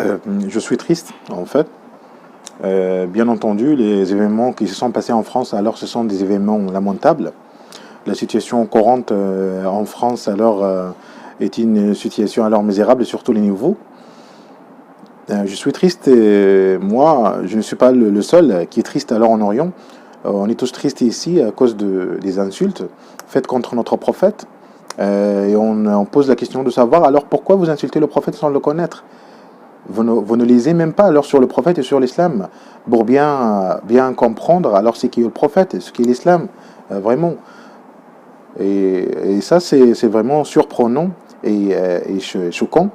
Euh, je suis triste, en fait. Bien entendu, les événements qui se sont passés en France, alors ce sont des événements lamentables. La situation courante en France, alors, est une situation alors misérable sur tous les niveaux. Je suis triste et moi, je ne suis pas le seul qui est triste alors en Orient. On est tous tristes ici à cause des insultes faites contre notre prophète. Et on pose la question de savoir alors pourquoi vous insultez le prophète sans le connaître. Vous ne lisez même pas alors sur le prophète et sur l'islam pour bien comprendre alors ce qu'est le prophète et ce qu'est l'islam, vraiment. Et ça, c'est vraiment surprenant et choquant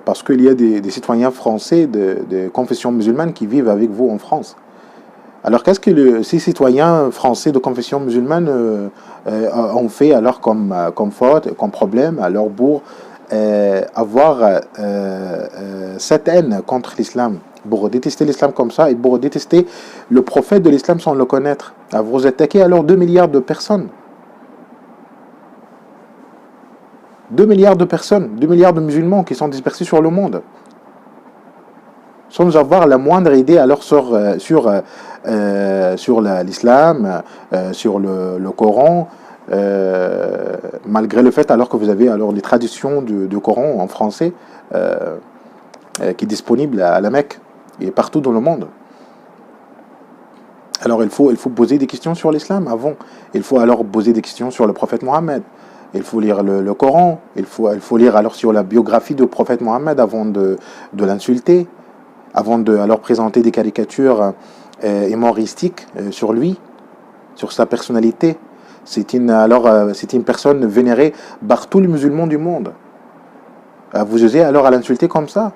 parce qu'il y a des citoyens français de confession musulmane qui vivent avec vous en France. Alors qu'est-ce que ces citoyens français de confession musulmane ont fait alors comme faute, comme problème, alors pour avoir cette haine contre l'islam, pour détester l'islam comme ça et pour détester le prophète de l'islam sans le connaître. Vous attaquez alors 2 milliards de personnes. 2 milliards de personnes, 2 milliards de musulmans qui sont dispersés sur le monde, sans avoir la moindre idée alors sur l'islam, sur le Coran, malgré le fait alors que vous avez alors les traductions du Coran en français qui est disponible à la Mecque et partout dans le monde. Alors il faut poser des questions sur l'islam avant. Il faut alors poser des questions sur le prophète Mohammed. Il faut lire le Coran. Il faut lire alors sur la biographie du prophète Mohammed avant de l'insulter, avant de alors présenter des caricatures humoristiques sur lui, sur sa personnalité. C'est une personne vénérée par tous les musulmans du monde. Vous osez alors à l'insulter comme ça?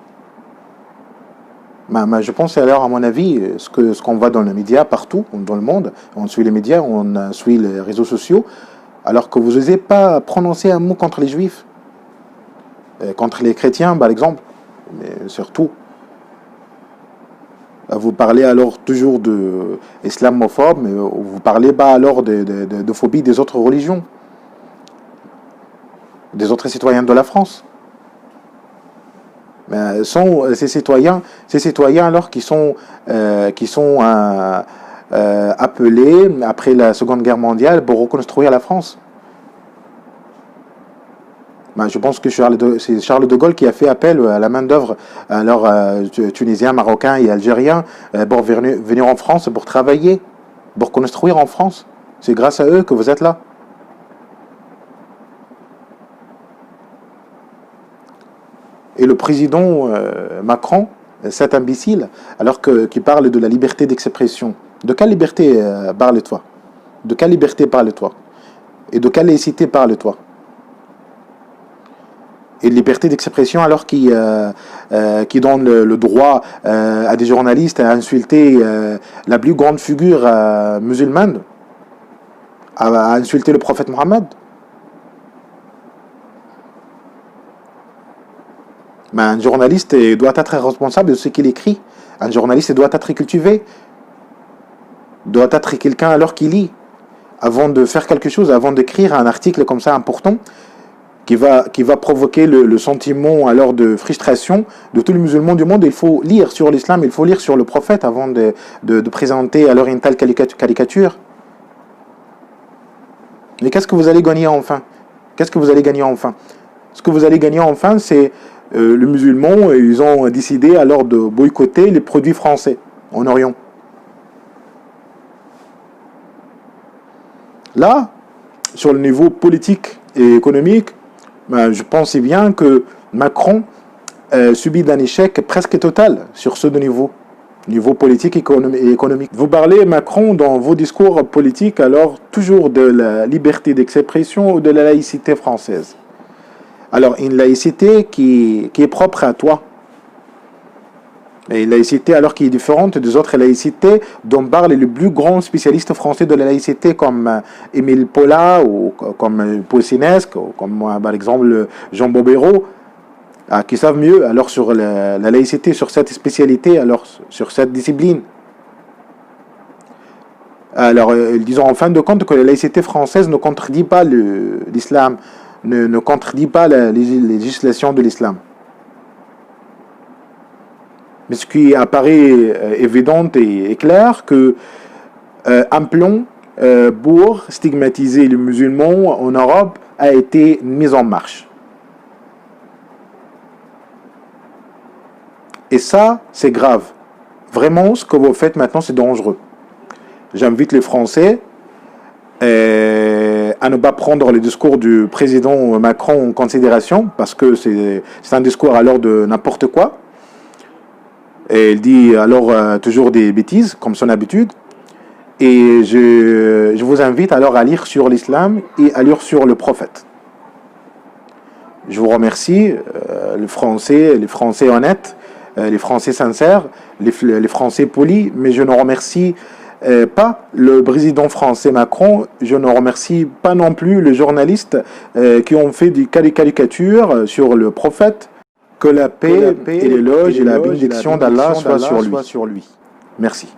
Je pense alors, à mon avis, ce qu'on voit dans les médias partout dans le monde, on suit les médias, on suit les réseaux sociaux, alors que vous n'osez pas prononcer un mot contre les juifs, contre les chrétiens par exemple, mais surtout. Vous parlez alors toujours de islamophobe, mais vous parlez pas alors de phobie des autres religions, des autres citoyens de la France. Mais sont ces citoyens alors qui sont appelés après la Seconde Guerre mondiale pour reconstruire la France. Je pense que c'est Charles de Gaulle qui a fait appel à la main-d'œuvre alors tunisiens, marocains et algériens pour venir en France pour travailler, pour construire en France. C'est grâce à eux que vous êtes là. Et le président Macron, cet imbécile, qui parle de la liberté d'expression. De quelle liberté parle-toi? De quelle liberté parle-toi? Et de quelle laïcité parle-toi? Et de liberté d'expression qui donne le droit à des journalistes à insulter la plus grande figure musulmane, à insulter le prophète Mohammed. Mais un journaliste doit être responsable de ce qu'il écrit. Un journaliste doit être cultivé, doit être quelqu'un alors qui lit. Avant de faire quelque chose, avant d'écrire un article comme ça important, qui va provoquer le sentiment alors de frustration de tous les musulmans du monde, il faut lire sur l'islam, il faut lire sur le prophète avant de présenter alors une telle caricature. Mais qu'est-ce que vous allez gagner enfin? Qu'est-ce que vous allez gagner enfin? Ce que vous allez gagner enfin, c'est les musulmans, ils ont décidé alors de boycotter les produits français en Orient. Là, sur le niveau politique et économique, je pensais bien que Macron subit d'un échec presque total sur ce niveau politique et économique. Vous parlez, Macron, dans vos discours politiques, alors toujours de la liberté d'expression ou de la laïcité française. Alors, une laïcité qui est propre à toi. Et une laïcité alors qui est différente des autres laïcités dont parlent les plus grands spécialistes français de la laïcité comme Émile Paulat ou comme Paul Sinesque ou comme par exemple Jean Bobéro qui savent mieux alors sur la laïcité, sur cette spécialité, alors sur cette discipline. Alors, disons en fin de compte que la laïcité française ne contredit pas l'islam, ne contredit pas la législation de l'islam. Mais ce qui apparaît évident et clair, que un plan pour stigmatiser les musulmans en Europe a été mis en marche. Et ça, c'est grave. Vraiment, ce que vous faites maintenant, c'est dangereux. J'invite les Français à ne pas prendre le discours du président Macron en considération, parce que c'est un discours alors de n'importe quoi. Et il dit alors toujours des bêtises, comme son habitude. Et je vous invite alors à lire sur l'islam et à lire sur le prophète. Je vous remercie, les Français honnêtes, les Français sincères, les Français polis, mais je ne remercie pas le président français Macron, je ne remercie pas non plus les journalistes qui ont fait des caricatures sur le prophète. Que la paix et l'éloge et la bénédiction d'Allah soient sur lui. Merci.